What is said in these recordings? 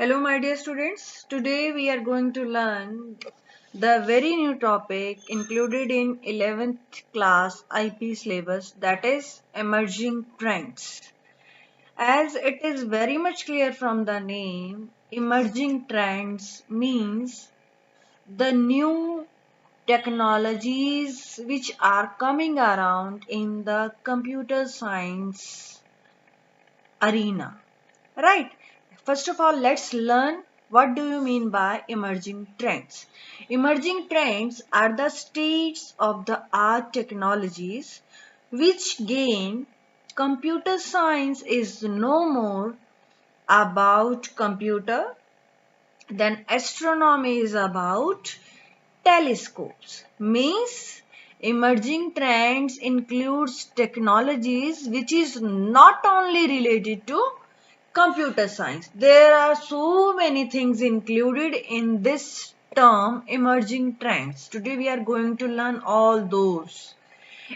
Hello, my dear students. Today we are going to learn the very new topic included in 11th class IP syllabus, that is emerging trends. As it is very much clear from the name, emerging trends means the new technologies which are coming around in the computer science arena. Right. First of all, let's learn what do you mean by emerging trends. Emerging trends are the states of the art technologies which gain computer science is no more about computer then astronomy is about telescopes. Means emerging trends includes technologies which is not only related to computer science. There are so many things included in this term emerging trends. Today we are going to learn all those.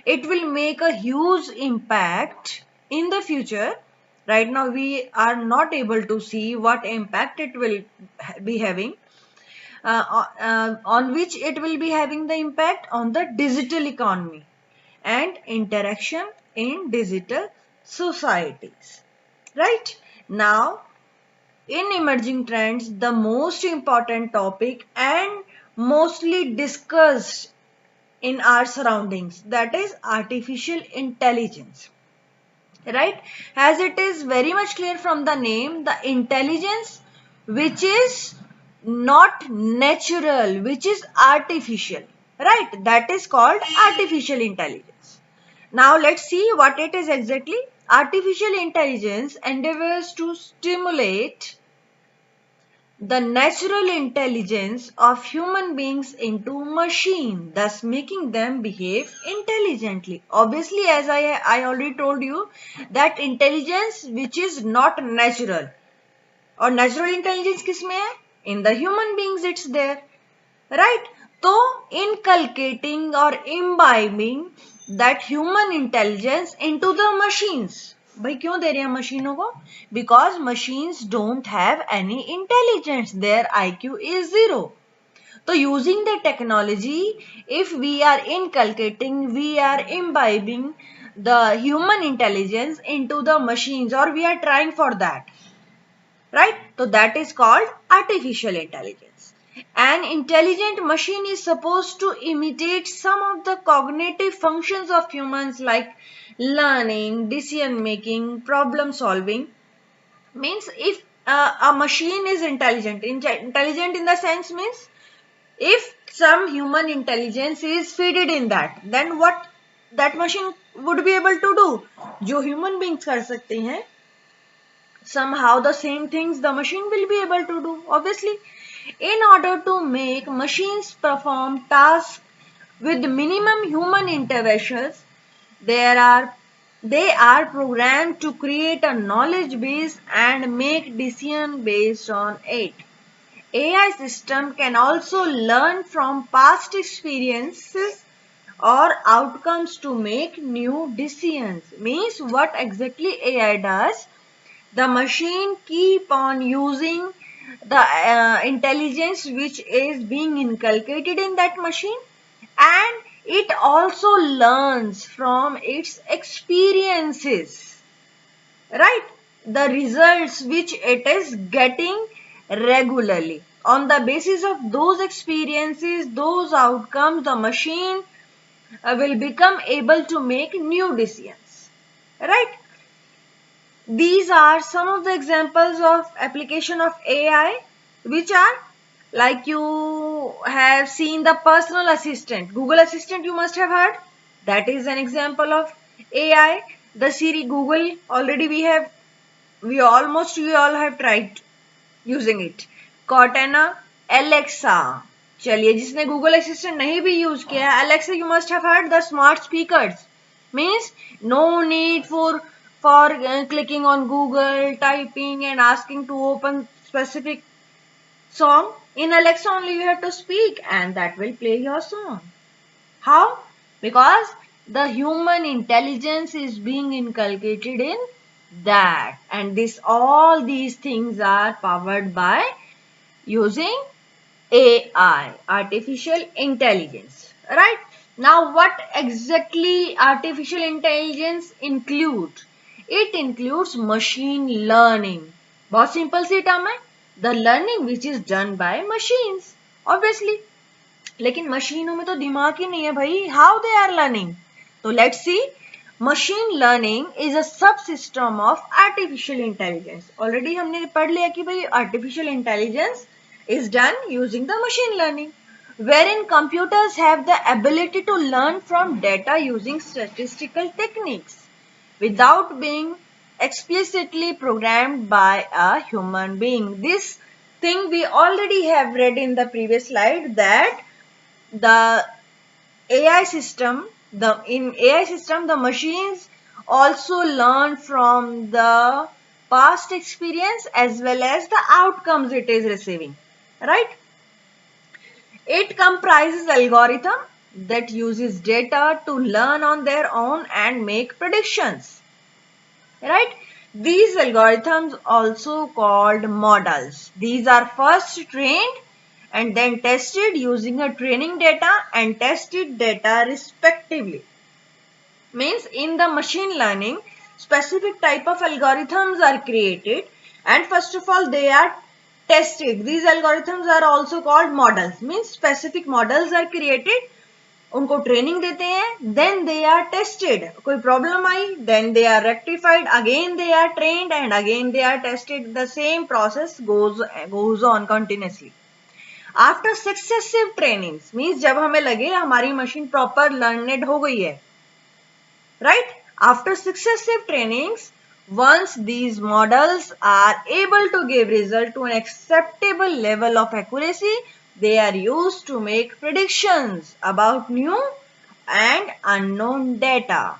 It will make a huge impact in the future. Right now we are not able to see what impact it will be having. On which it will be having the impact on the digital economy and interaction in digital societies. Right? Now, in emerging trends, the most important topic and mostly discussed in our surroundings, that is artificial intelligence. Right? As it is very much clear from the name, the intelligence which is not natural, which is artificial. Right? That is called artificial intelligence. Now let's see what it is exactly. Artificial intelligence endeavors to stimulate the natural intelligence of human beings into machine, thus making them behave intelligently. Obviously, as I already told you, that intelligence which is not natural. और natural intelligence किसमें है? In the human beings it's there. Right? So, inculcating or imbibing that human intelligence into the machines. भाई क्यों दे रहे हैं मशीनों को? Because machines don't have any intelligence. Their IQ is zero. So using the technology, if we are inculcating, we are imbibing the human intelligence into the machines, or we are trying for that. Right? So that is called artificial intelligence. An intelligent machine is supposed to imitate some of the cognitive functions of humans like learning, decision making, problem solving. Means if a machine is intelligent, intelligent in the sense means if some human intelligence is fitted in that, then what that machine would be able to do? जो human beings कर सकते हैं, somehow the same things the machine will be able to do, obviously. In order to make machines perform tasks with minimum human interventions, they are programmed to create a knowledge base and make decisions based on it. AI system can also learn from past experiences or outcomes to make new decisions. Means what exactly AI does? The machine keep on using the intelligence which is being inculcated in that machine, and it also learns from its experiences, right? The results which it is getting regularly. On the basis of those experiences, those outcomes, the machine will become able to make new decisions, right? These are some of the examples of application of AI, which are like you have seen the personal assistant. Google Assistant you must have heard. That is an example of AI. The Siri Google already we all have tried using it. Cortana, Alexa. चलिए जिसने Google Assistant नहीं भी use किया है, Alexa you must have heard the smart speakers. Means no need for clicking on Google, typing and asking to open specific song. In Alexa only you have to speak and that will play your song. How? Because the human intelligence is being inculcated in that. And all these things are powered by using AI, artificial intelligence, right? Now, what exactly artificial intelligence includes? It includes machine learning. बहुत simple सी term है. The learning which is done by machines, obviously. लेकिन मशीनों में तो दिमाग ही नहीं है भाई. How they are learning? तो let's see. Machine learning is a subsystem of artificial intelligence. Already हमने पढ़ लिया कि भाई artificial intelligence is done using the machine learning, wherein computers have the ability to learn from data using statistical techniques without being explicitly programmed by a human being. This thing we already have read in the previous slide, that the AI system, in AI system, the machines also learn from the past experience as well as the outcomes it is receiving, right? It comprises algorithm that uses data to learn on their own and make predictions, right? These algorithms also called models. These are first trained and then tested using a training data and tested data respectively. Means in the machine learning, specific type of algorithms are created, and first of all they are tested. These algorithms are also called models. Means specific models are created, उनको training देते हैं, then they are tested. कोई problem I, then they are rectified, again they are trained and again they are tested. The same process goes on continuously. After successive trainings, means जब हमें लगे हमारी machine proper learned हो गई है, right? After successive trainings, once these models are able to give result to an acceptable level of accuracy, they are used to make predictions about new and unknown data.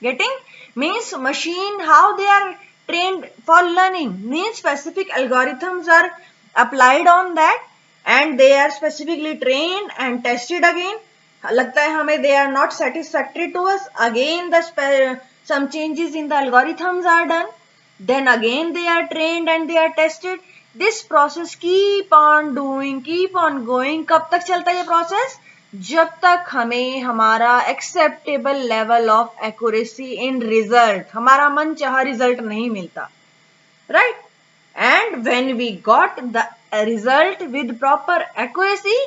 Getting? Means machine, how they are trained for learning, means specific algorithms are applied on that and they are specifically trained and tested again. लगता है हमें they are not satisfactory to us, again some changes in the algorithms are done, then again they are trained and they are tested. This process keep on doing, keep on going. कब तक चलता है ये process? जब तक हमें हमारा acceptable level of accuracy in result, हमारा मन चाहा result नहीं मिलता, right? And when we got the result with proper accuracy,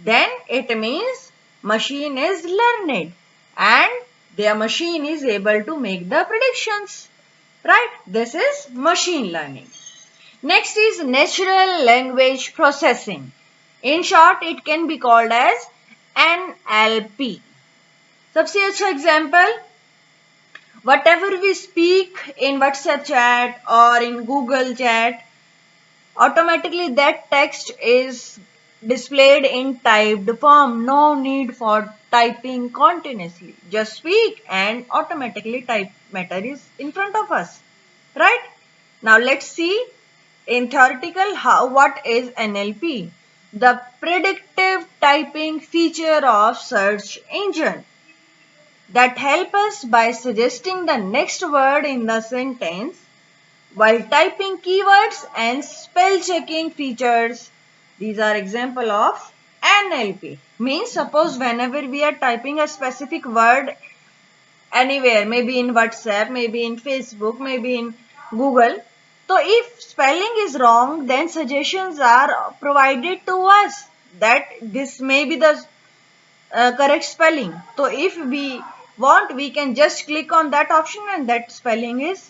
then it means machine is learned and their machine is able to make the predictions, right? This is machine learning. Next is natural language processing. In short, it can be called as NLP. सबसे अच्छा example, whatever we speak in WhatsApp chat or in Google chat, automatically that text is displayed in typed form. No need for typing continuously. Just speak and automatically type matter is in front of us, right? Now let's see in theoretical what is NLP. The predictive typing feature of search engine that help us by suggesting the next word in the sentence while typing keywords and spell checking features. These are example of NLP. Means suppose whenever we are typing a specific word anywhere, maybe in WhatsApp, maybe in Facebook, maybe in Google, so if spelling is wrong, then suggestions are provided to us that this may be the correct spelling. So if we want, we can just click on that option and that spelling is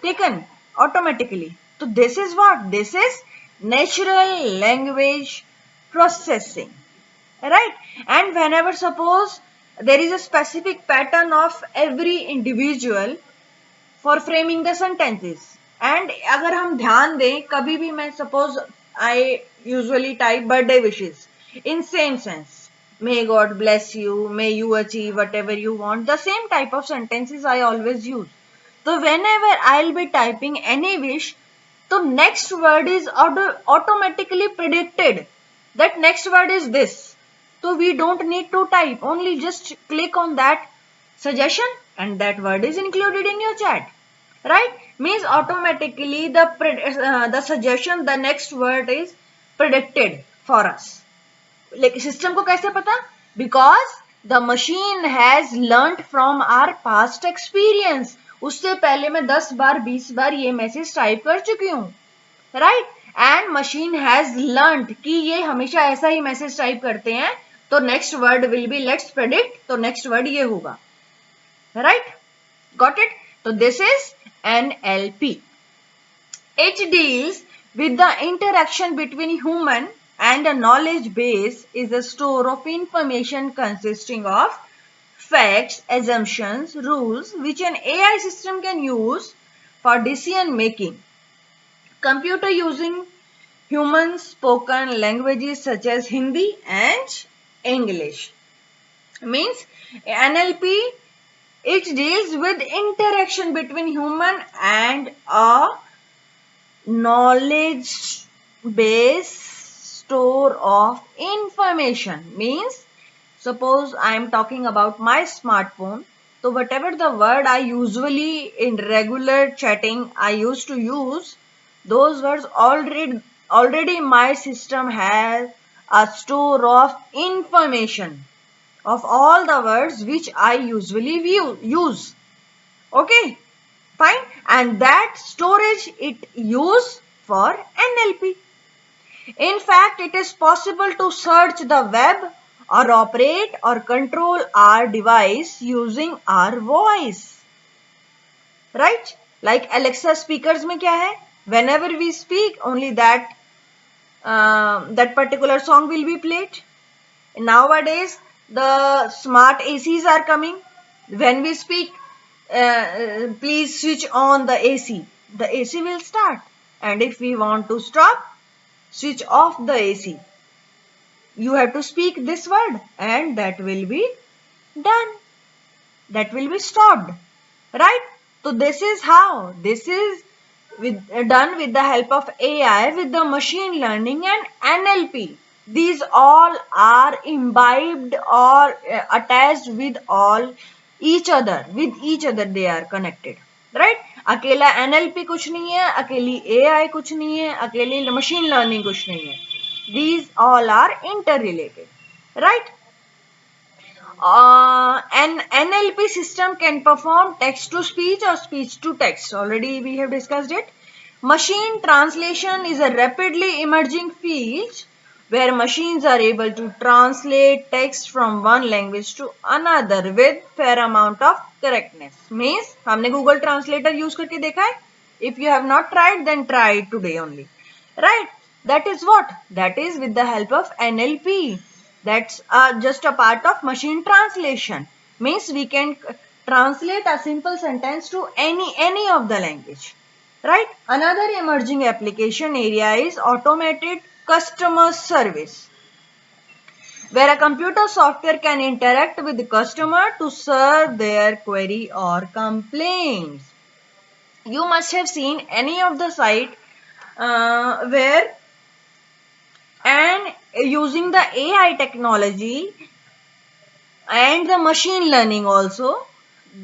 taken automatically. So this is what? This is natural language processing, right? And whenever suppose there is a specific pattern of every individual for framing the sentences, and अगर हम ध्यान दें, कभी भी मैं suppose I usually type birthday wishes in same sense, may God bless you, may you achieve whatever you want, the same type of sentences I always use. So whenever I'll be typing any wish, the next word is automatically predicted. That next word is this. So we don't need to type, only just click on that suggestion and that word is included in your chat. right? Means automatically the suggestion, the next word is predicted for us. Like system को कैसे पता? Because the machine has learnt from our past experience. उससे पहले मैं 10 बार 20 बार ये message type कर चुकी हूँ, right? And machine has learned कि ये हमेशा ऐसा ही मैसेज टाइप करते हैं, तो next word will be let's predict, तो नेक्स्ट वर्ड ये होगा, राइट? Got it? तो this is NLP. It deals with the interaction between human and a knowledge base is a store of information consisting of facts, assumptions, rules which an AI system can use for decision making. Computer using human spoken languages such as Hindi and English. Means NLP, it deals with interaction between human and a knowledge base store of information. Means suppose I am talking about my smartphone, so whatever the word I usually in regular chatting I used to use, those words already my system has a store of information of all the words which I usually use. Okay, fine. And that storage it use for NLP. In fact, it is possible to search the web or operate or control our device using our voice. Right? Like Alexa speakers में क्या है? Whenever we speak, only that particular song will be played. Nowadays, the smart ACs are coming. When we speak, please switch on the AC. The AC will start. And if we want to stop, switch off the AC. You have to speak this word and that will be done. That will be stopped. Right? So this is how. This is done with the help of AI, with the machine learning and NLP. These all are imbibed or attached with each other. With each other they are connected. Right? अकेला NLP कुछ नहीं है, अकेली AI कुछ नहीं है, अकेली machine learning कुछ नहीं है. These all are interrelated. Right? An NLP system can perform text to speech or speech to text. Already we have discussed it. Machine translation is a rapidly emerging field where machines are able to translate text from one language to another with fair amount of correctness. Means हमने Google Translator use करके देखा है. If you have not tried, then try it today only. Right? That is what? That is with the help of NLP. That's just a part of machine translation. Means we can translate a simple sentence to any of the language. Right? Another emerging application area is automated customer service, where a computer software can interact with the customer to serve their query or complaints. You must have seen any of the site where, and using the AI technology and the machine learning also,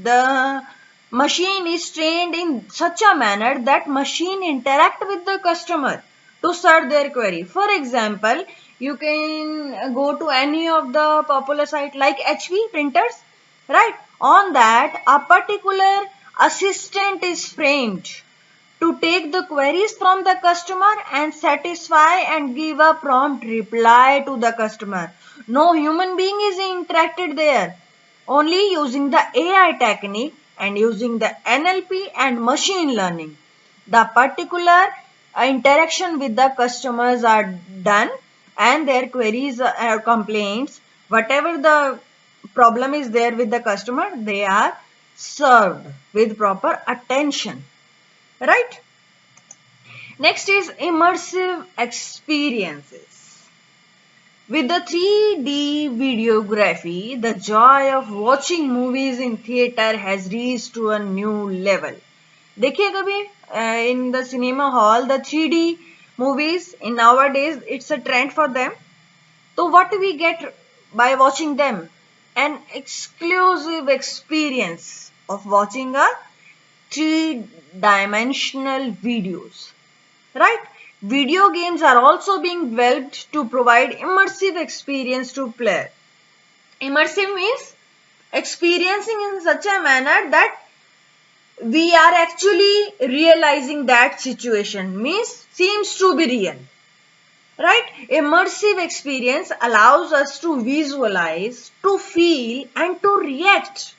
the machine is trained in such a manner that machine interact with the customer to serve their query. For example, you can go to any of the popular site like HP printers, right? On that, a particular assistant is framed to take the queries from the customer and satisfy and give a prompt reply to the customer. No human being is interacted there. Only using the AI technique and using the NLP and machine learning, the particular interaction with the customers are done and their queries or complaints, whatever the problem is there with the customer, they are served with proper attention. Right? Next is immersive experiences. With the 3D videography, the joy of watching movies in theater has reached to a new level. देखिए कभी in the cinema hall, the 3D movies in nowadays, it's a trend for them. So what we get by watching them? An exclusive experience of watching a three-dimensional videos, right? Video games are also being developed to provide immersive experience to players. Immersive means experiencing in such a manner that we are actually realizing that situation, means seems to be real, right? Immersive experience allows us to visualize, to feel and to react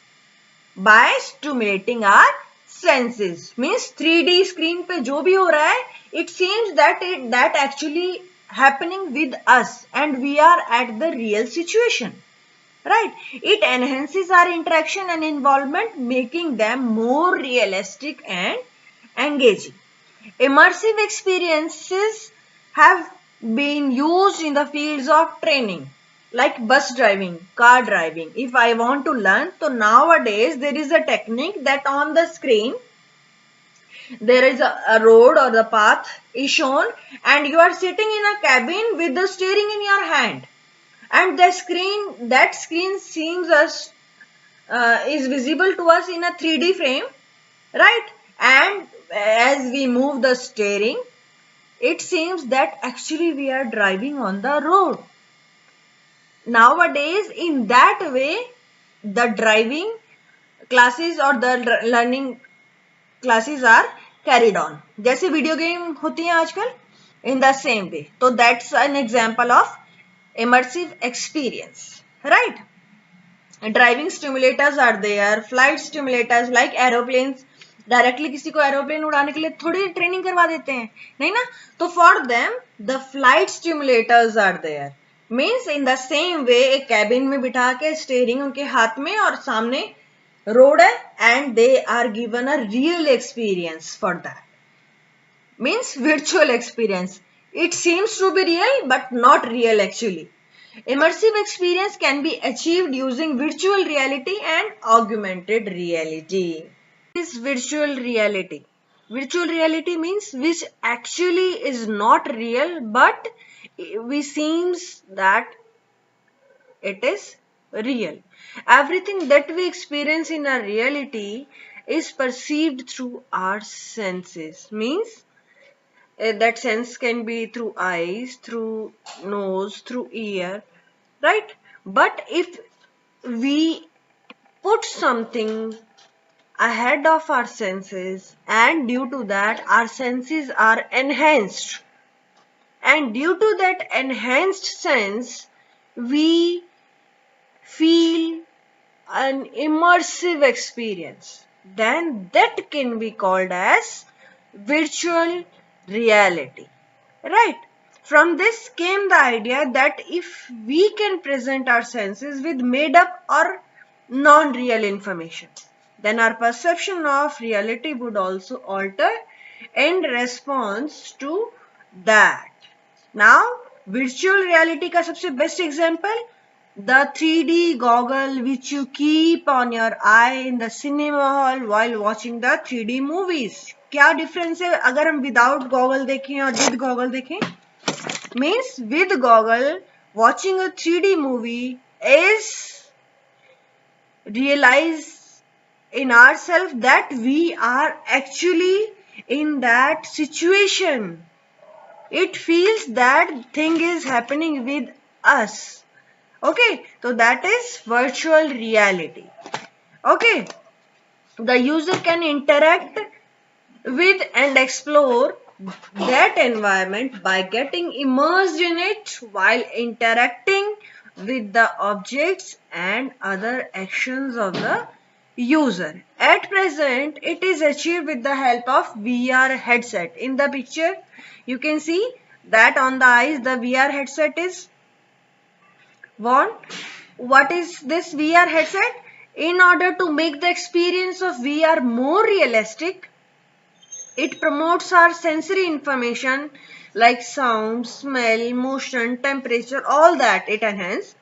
by stimulating our senses. Means 3D screen पे जो भी हो रहा है, it seems that actually happening with us and we are at the real situation, right? It enhances our interaction and involvement, making them more realistic and engaging. Immersive experiences have been used in the fields of training, like bus driving, car driving. If I want to learn, so nowadays there is a technique that on the screen there is a road or the path is shown and you are sitting in a cabin with the steering in your hand, and that screen seems as is visible to us in a 3D frame, right? And as we move the steering, it seems that actually we are driving on the road. Nowadays, in that way, the driving classes or the learning classes are carried on. जैसे video game होती हैं आजकल, in the same way. So that's an example of immersive experience, right? Driving simulators are there, flight simulators like aeroplanes. Directly किसी को aeroplane उड़ाने के लिए थोड़ी ट्रेनिंग करवा देते हैं, नहीं ना? तो for them the flight stimulators are there. Means in the same way एक कैबिन में बिठा के स्टीयरिंग उनके हाथ में और सामने रोड है and they are given a real experience for that. Means virtual experience. It seems to be real but not real actually. Immersive experience can be achieved using virtual reality and augmented reality. Is virtual reality. Virtual reality means which actually is not real but we seems that it is real. Everything that we experience in our reality is perceived through our senses. Means that sense can be through eyes, through nose, through ear, right? But if we put something ahead of our senses and due to that our senses are enhanced, and due to that enhanced sense we feel an immersive experience, then that can be called as virtual reality, right? From this came the idea that if we can present our senses with made up or non-real information, then our perception of reality would also alter in response to that. Now, virtual reality का सबसे best example, the 3D goggle which you keep on your eye in the cinema hall while watching the 3D movies. क्या difference है अगर हम without goggle देखें और with goggle देखें? Means with goggle, watching a 3D movie is realize in ourselves that we are actually in that situation. It feels that thing is happening with us. Okay, so that is virtual reality. Okay, the user can interact with and explore that environment by getting immersed in it while interacting with the objects and other actions of the user. At present, it is achieved with the help of VR headset. In the picture, you can see that on the eyes, the VR headset is worn. What is this VR headset? In order to make the experience of VR more realistic, it promotes our sensory information like sound, smell, motion, temperature, all that it enhances.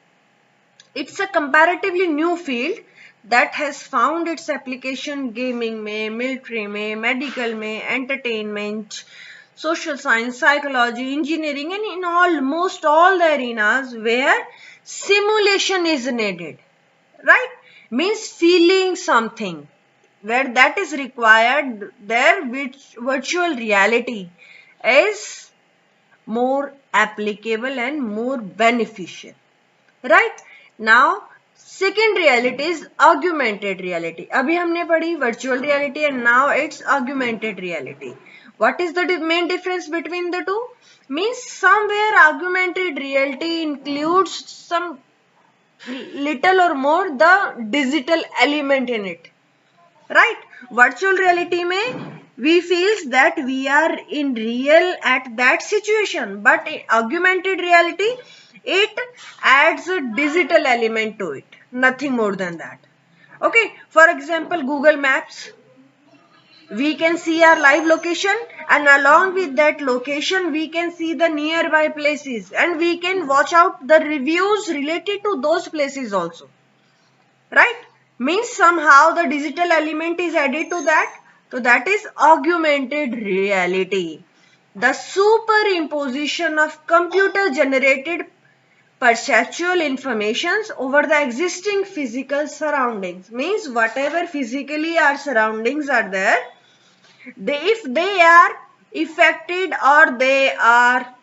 It's a comparatively new field that has found its application gaming में, military में, medical में, entertainment, social science, psychology, engineering and in almost all the arenas where simulation is needed, right? Means feeling something, where that is required, there which virtual reality is more applicable and more beneficial. Right? Now, second reality is augmented reality. अभी हमने पढ़ी virtual reality and now it's augmented reality. What is the main difference between the two? Means somewhere augmented reality includes some little or more the digital element in it. Right? Virtual reality में we feels that we are in real at that situation, but in augmented reality it adds a digital element to it, nothing more than that. Okay, for example, Google Maps, we can see our live location, and along with that location we can see the nearby places, and we can watch out the reviews related to those places also. Right? Means somehow the digital element is added to that. So that is augmented reality. The superimposition of computer generated perceptual informations over the existing physical surroundings. Means whatever physically our surroundings are there, if they are affected or they are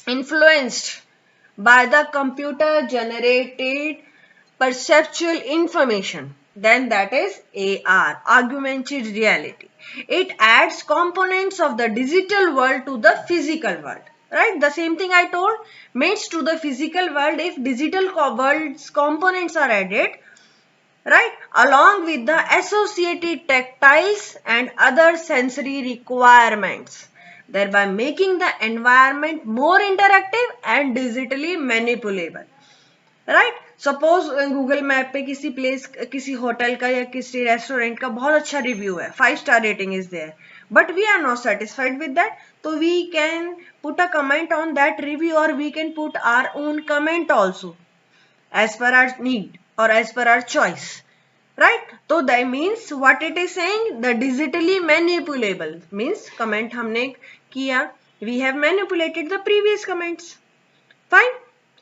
influenced by the computer generated perceptual information, then that is AR, augmented reality. It adds components of the digital world to the physical world. Right? The same thing I told, means to the physical world, if digital world's components are added, right, along with the associated tactiles and other sensory requirements, thereby making the environment more interactive and digitally manipulable. Right, suppose Google map पे किसी place, किसी hotel का या किसी restaurant का बहुत अच्छा review है, 5 star rating is there, but we are not satisfied with that, तो we can put a comment on that review और we can put our own comment also as per our need और as per our choice. Right, तो that means what it is saying, the digitally manipulable means comment हमने किया, we have manipulated the previous comments. Fine,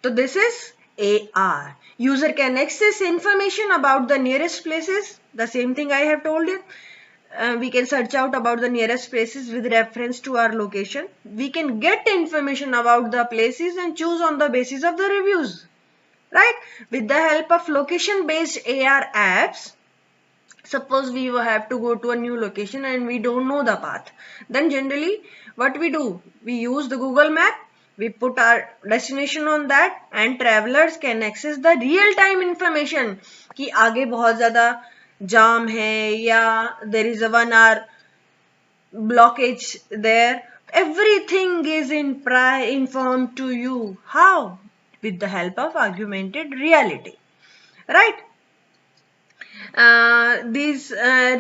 तो this is AR. User can access information about the nearest places. The same thing I have told you. We can search out about the nearest places with reference to our location. We can get information about the places and choose on the basis of the reviews. Right? With the help of location-based AR apps, suppose we have to go to a new location and we don't know the path. Then generally what we do? We use the Google Map. We put our destination on that and travelers can access the real time information कि आगे बहुत ज़्यादा जाम है या there is a 1 hour blockage there. Everything is informed to you. How? With the help of augmented reality. Right? These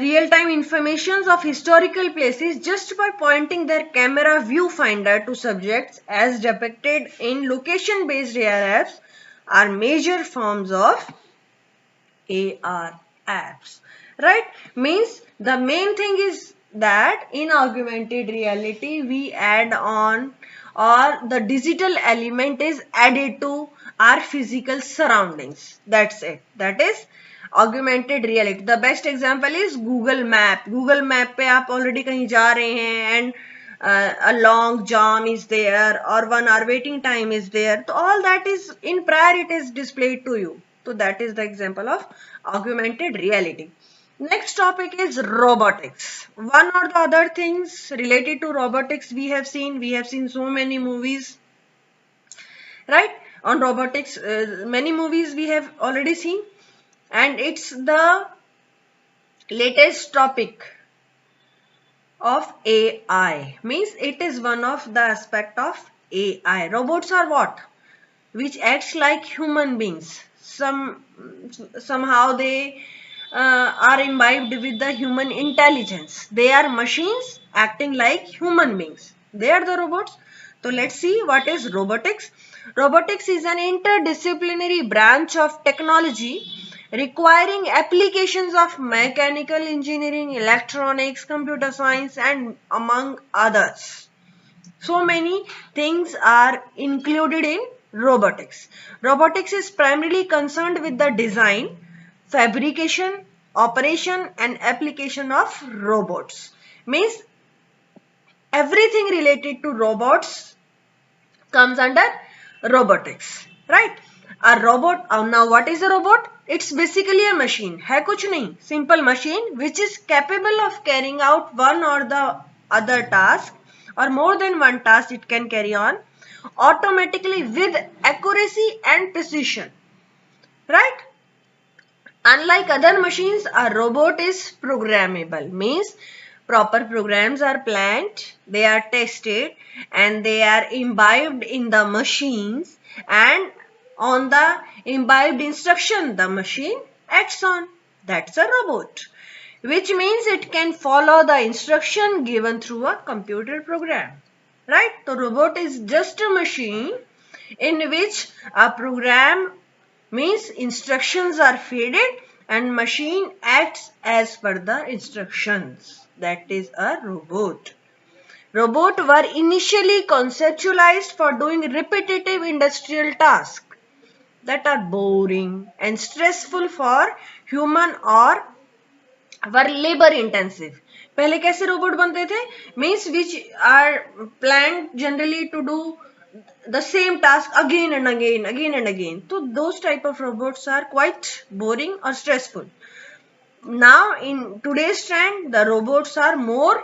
real-time informations of historical places just by pointing their camera viewfinder to subjects as depicted in location-based AR apps are major forms of AR apps. Right? Means the main thing is that in augmented reality we add on, or the digital element is added to our physical surroundings. That's it. That is augmented reality. The best example is Google Map. Google Map पे आप already कहीं जा रहे हैं and a long jam is there or 1 hour waiting time is there. So all that is in prior it is displayed to you. So that is the example of augmented reality. Next topic is robotics. One or the other things related to robotics we have seen. We have seen so many movies, right? On robotics, many movies we have already seen. And it's the latest topic of AI. Means it is one of the aspect of AI. Robots are what? Which acts like human beings. Somehow they are imbibed with the human intelligence. They are machines acting like human beings. They are the robots. So let's see what is robotics. Robotics is an interdisciplinary branch of technology requiring applications of mechanical engineering, electronics, computer science, and among others. So many things are included in robotics. Robotics is primarily concerned with the design, fabrication operation and application of robots. Means everything related to robots comes under robotics, right? A robot, now what is a robot? It's basically a machine, hai kuch nahi, simple machine which is capable of carrying out one or the other task or more than one task it can carry on automatically with accuracy and precision, right? Unlike other machines, a robot is programmable. Means proper programs are planned, they are tested and they are imbibed in the machines, and on the imbibed instruction the machine acts on. That's a robot. Which means it can follow the instruction given through a computer program. Right? The robot is just a machine in which a program, means instructions are fed and machine acts as per the instructions. That is a robot. Robots were initially conceptualized for doing repetitive industrial tasks that are boring and stressful for human or were labor intensive. पहले कैसे robot बनते थे? Means which are planned generally to do the same task again and again. So those type of robots are quite boring or stressful. Now in today's trend, the robots are more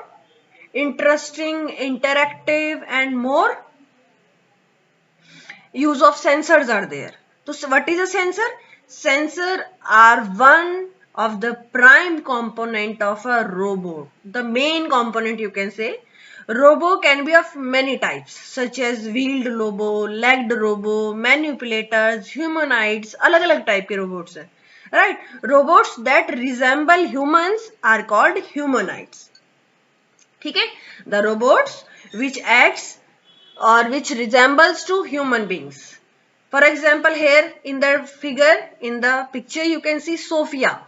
interesting, interactive and more use of sensors are there. So what is a sensor? Sensor are one of the prime component of a robot. The main component you can say. Robo can be of many types such as wheeled robo, legged robo, manipulators, humanoids, अलग-अलग type के robots हैं. Right? Robots that resemble humans are called humanoids. ठीक है? The robots which acts or which resembles to human beings. For example, here in the figure, in the picture you can see Sophia.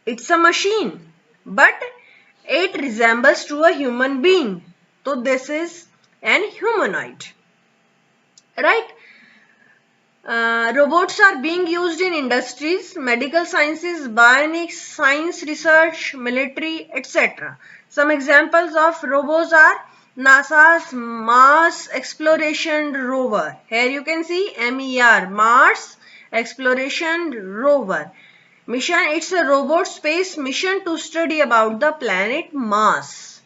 It's a machine, but it resembles to a human being. So this is an humanoid, right? Robots are being used in industries, medical sciences, bionics, science research, military, etc. Some examples of robots are NASA's Mars Exploration Rover. Here you can see MER, Mars Exploration Rover. Mission, it's a robot space mission to study about the planet Mars.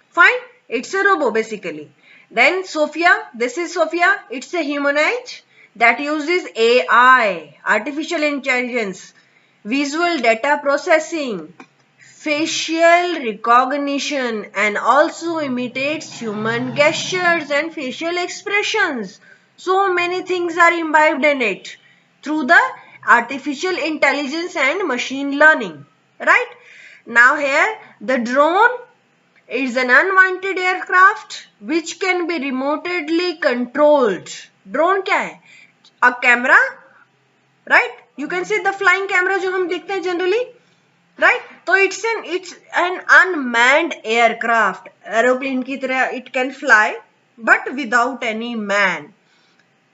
Fine, it's a robot basically. Then Sophia, this is Sophia, it's a humanoid that uses AI, artificial intelligence, visual data processing, facial recognition and also imitates human gestures and facial expressions. So many things are imbibed in it through the artificial intelligence and machine learning. Right? Now here the drone is an unwanted aircraft which can be remotely controlled. Drone क्या है? A camera, right? You can see the flying camera जो हम देखते हैं generally, right? So it's an unmanned aircraft. Aeroplane की तरह it can fly but without any man,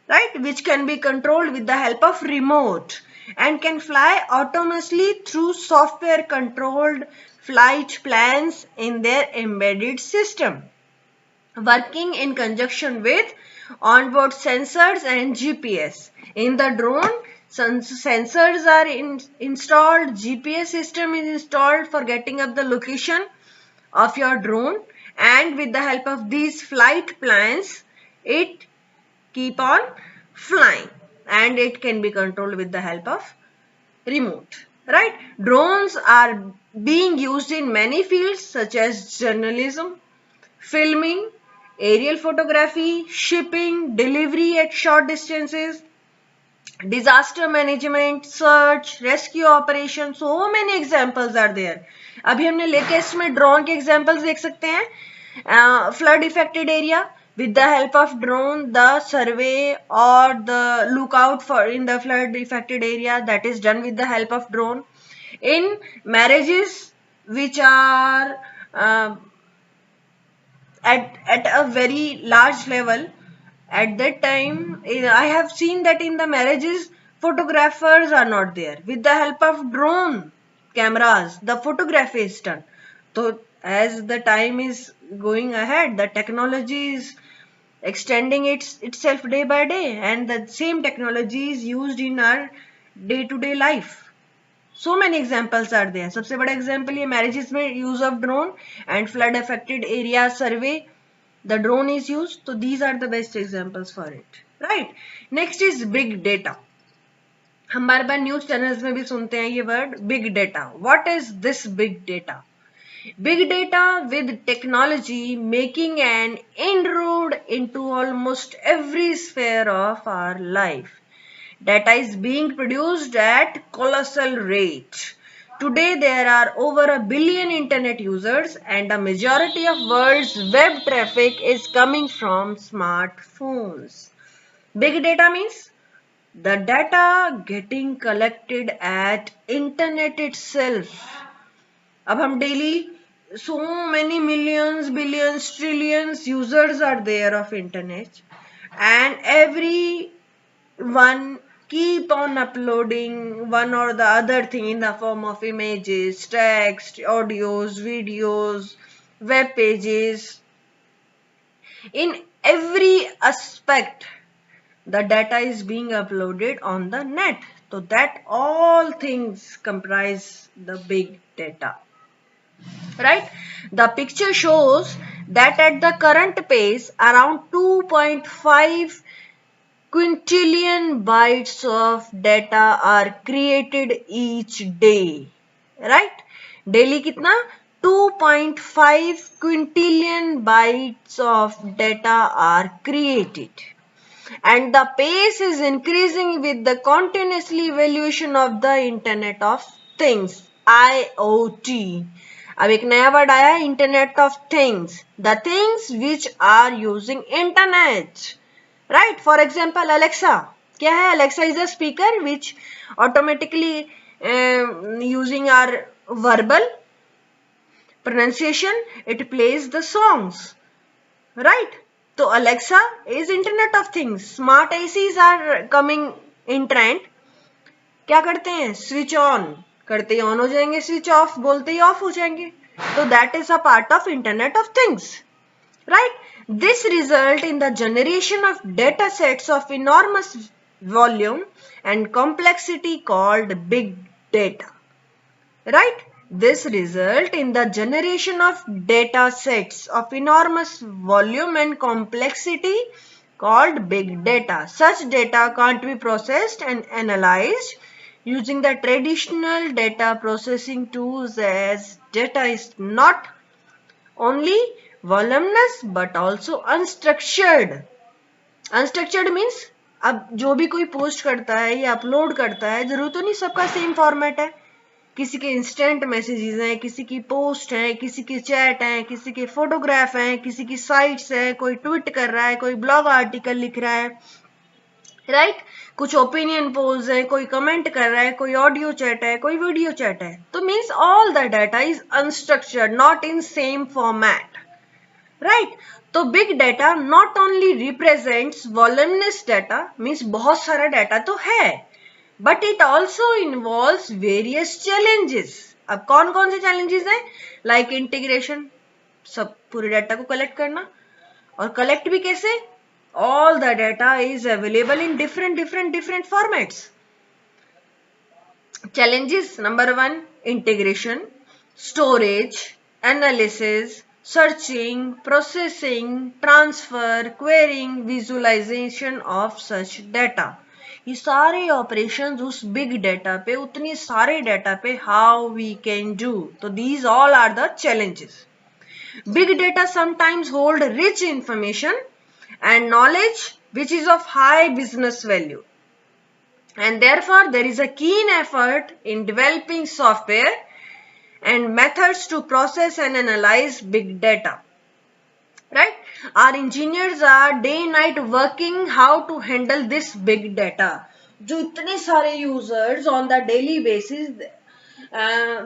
right? Which can be controlled with the help of remote and can fly autonomously through software controlled flight plans in their embedded system, working in conjunction with onboard sensors and GPS. In the drone, sensors are installed, GPS system is installed for getting up the location of your drone, and with the help of these flight plans, it keep on flying and it can be controlled with the help of remote. Right? Drones are being used in many fields such as journalism, filming, aerial photography, shipping, delivery at short distances, disaster management, search, rescue operation. So many examples are there. अभी हमने latest में drone के examples देख सकते हैं. Flood affected area, with the help of drone, the survey or the lookout for in the flood affected area, that is done with the help of drone. In marriages which are at a very large level, at that time I have seen that in the marriages photographers are not there. With the help of drone cameras, the photography is done. So as the time is going ahead, the technology is extending itself day by day, and the same technology is used in our day-to-day life. So many examples are there. सबसे बड़ा example ये marriages में use of drone and flood affected area survey, the drone is used. So these are the best examples for it, right? Next is big data. हम बार बार news channels में भी सुनते हैं ये word big data. What is this big data? Big data with technology making an inroad into almost every sphere of our life. Data is being produced at colossal rate. Today there are over a billion internet users and a majority of world's web traffic is coming from smartphones. Big data means the data getting collected at internet itself. अब हम daily so many millions, billions, trillions users are there of internet, and everyone keep on uploading one or the other thing in the form of images, text, audios, videos, web pages. In every aspect the data is being uploaded on the net. So that all things comprise the big data. Right? The picture shows that at the current pace, around 2.5 quintillion bytes of data are created each day. Right? Daily kitna? 2.5 quintillion bytes of data are created. And the pace is increasing with the continuously evolution of the Internet of Things, IoT. अब एक नया word आया, internet of things, the things which are using internet. Right? For example Alexa. क्या है? Alexa is a speaker which automatically using our verbal pronunciation, it plays the songs. Right? So Alexa is Internet of Things. Smart ACs are coming in trend. क्या करते हैं? Switch on करते ही on हो जाएंगे, switch off बोलते ही off हो जाएंगे. So that is a part of Internet of Things. Right? This result in the generation of data sets of enormous volume and complexity called big data. Right? This result in the generation of data sets of enormous volume and complexity called big data. Such data can't be processed and analyzed using the traditional data processing tools, as data is not only voluminous but also unstructured. Unstructured means अब जो भी कोई post करता है या upload करता है, जरूर तो नहीं सबका सेम फॉर्मेट है. किसी के इंस्टेंट मैसेजेस हैं, किसी की पोस्ट है, किसी की चैट है, किसी के फोटोग्राफ हैं, किसी की साइट्स है, कोई ट्वीट कर रहा है, कोई ब्लॉग आर्टिकल लिख रहा है. राइट? कुछ ओपिनियन पोल्स है, कोई कमेंट कर रहा है, कोई ऑडियो चैट है, कोई वीडियो चैट है. तो means all the data is unstructured, not in same format. Right? तो big data not only represents voluminous data, means बहुत सारा डाटा तो है, but it also involves various challenges. अब कौन कौन से challenges हैं? Like integration, सब पूरे डाटा को कलेक्ट करना, और कलेक्ट भी कैसे? All the data is available in different formats. Challenges number 1, integration, storage, analysis, searching, processing, transfer, querying, visualization of such data. ये सारे ऑपरेशंस उस बिग डाटा पे, उतनी सारे डाटा पे हाउ वी कैन डू. तो these all are the challenges. Big data sometimes hold rich information and knowledge which is of high business value, and therefore there is a keen effort in developing software and methods to process and analyse big data. Right? Our engineers are day and night working how to handle this big data. जो इतने सारे users on the daily basis,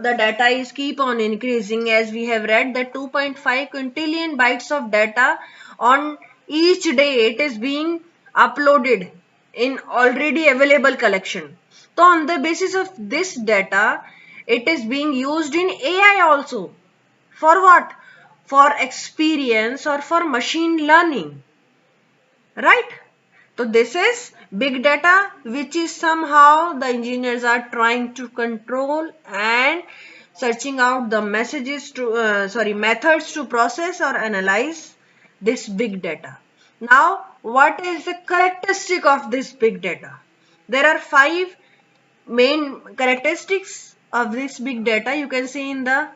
the data is keep on increasing, as we have read that 2.5 quintillion bytes of data on each day it is being uploaded in already available collection. So on the basis of this data, it is being used in AI also. For what? For experience or for machine learning, right? So this is big data, which is somehow the engineers are trying to control and searching out the methods to process or analyze this big data. Now, what is the characteristic of this big data? There are 5 main characteristics of this big data. You can see in the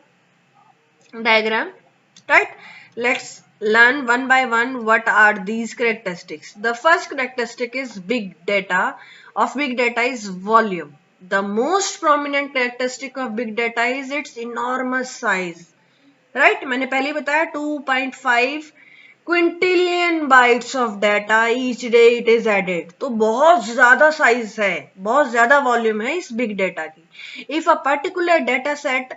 diagram, right? Let's learn one by one what are these characteristics. The first characteristic is big data. Of big data is volume. The most prominent characteristic of big data is its enormous size, right? मैंने पहले ही बताया 2.5 quintillion bytes of data each day it is added. तो बहुत ज्यादा size है, बहुत ज्यादा वॉल्यूम है इस बिग डेटा की. If a particular data set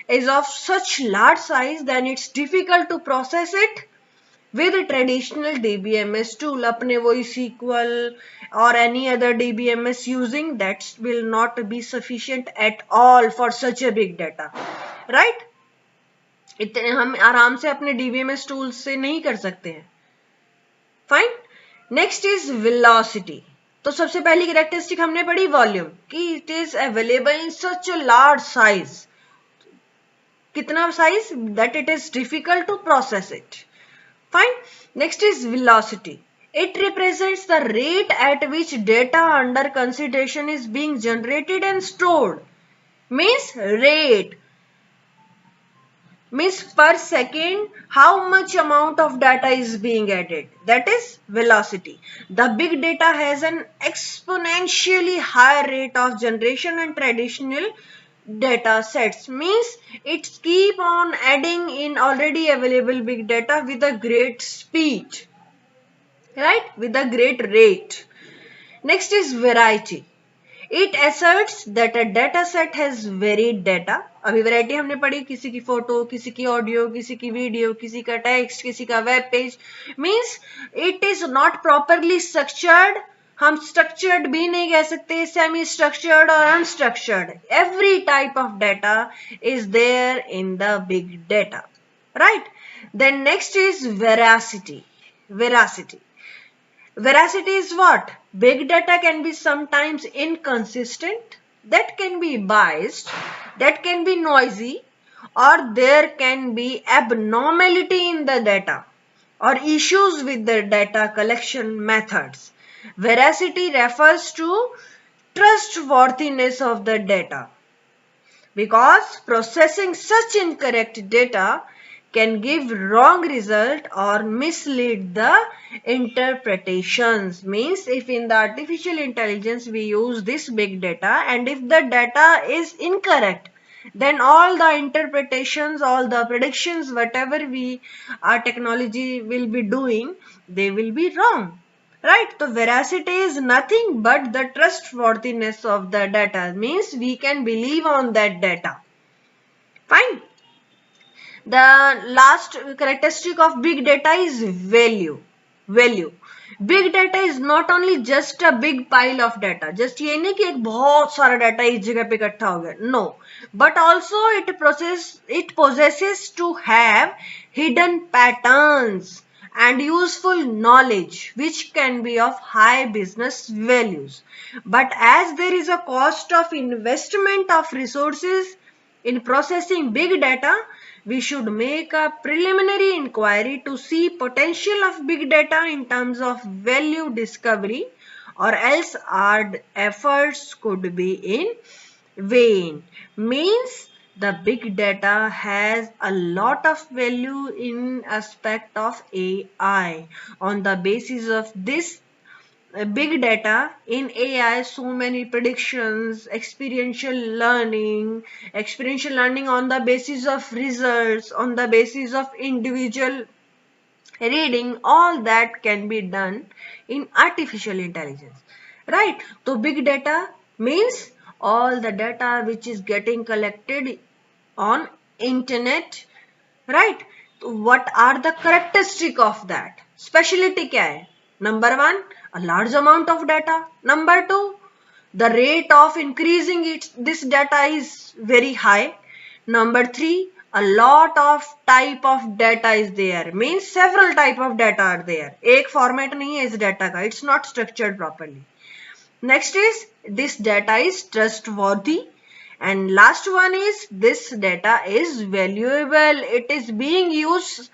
is of such large size, then it's difficult to process it with a traditional DBMS tool. अपने वही SQL or any other DBMS using, that will not be sufficient at all for such a big data, right? इतने हम आराम से अपने DBMS tools से नहीं कर सकते हैं. Fine. Next is velocity. तो सबसे पहली कैरेक्टरिस्टिक हमने पढ़ी वॉल्यूम कि it is available in such a large size. कितना size? That it is difficult to process it. Fine. Next is velocity. It represents the rate at which data under consideration is being generated and stored. Means rate. Means per second how much amount of data is being added. That is velocity. The big data has an exponentially higher rate of generation and traditional data sets. Means it keep on adding in already available big data with a great speed, right? With a great rate. Next is variety. It asserts that a data set has varied data. अभी variety हमने पढ़ी, किसी की photo, किसी की audio, किसी की video, किसी का टेक्स्ट, किसी का web page. Means it is not properly structured. हम स्ट्रक्चर्ड भी नहीं कह सकते, सेमी स्ट्रक्चर्ड और unstructured. Every type of data is there in the big data, right? Then next is veracity. Veracity. Veracity is what? Big data can be sometimes inconsistent, that can be biased, that can be noisy, or there can be abnormality in the data or issues with the data collection methods. Veracity refers to trustworthiness of the data, because processing such incorrect data can give wrong result or mislead the interpretations. Means if in the artificial intelligence we use this big data and if the data is incorrect, then all the interpretations, all the predictions, whatever our technology will be doing, they will be wrong, right? So veracity is nothing but the trustworthiness of the data. Means we can believe on that data. Fine. The last characteristic of big data is value. Value. Big data is not only just a big pile of data. Just ये नहीं कि एक बहुत सारा data इस जगह पे इकट्ठा हो गया. No. But also it possesses to have hidden patterns and useful knowledge which can be of high business values. But as there is a cost of investment of resources in processing big data, we should make a preliminary inquiry to see potential of big data in terms of value discovery, or else our efforts could be in vain. Means the big data has a lot of value in aspect of AI. On the basis of this big data in AI, so many predictions, experiential learning on the basis of results, on the basis of individual reading, all that can be done in artificial intelligence, right? So big data means all the data which is getting collected on internet, right? So what are the characteristic of that? Specialty क्या है? Number one, a large amount of data. Number two, the rate of increasing this data is very high. Number three, a lot of type of data is there. Means several type of data are there. एक format नहीं है इस data का. It's not structured properly. Next is this data is trustworthy. And last one is this data is valuable. It is being used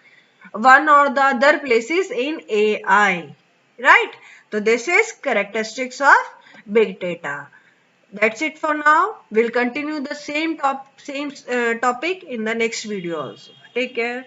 one or the other places in AI. Right? So this is characteristics of big data. That's it for now. We'll continue the same topic in the next video also. Take care.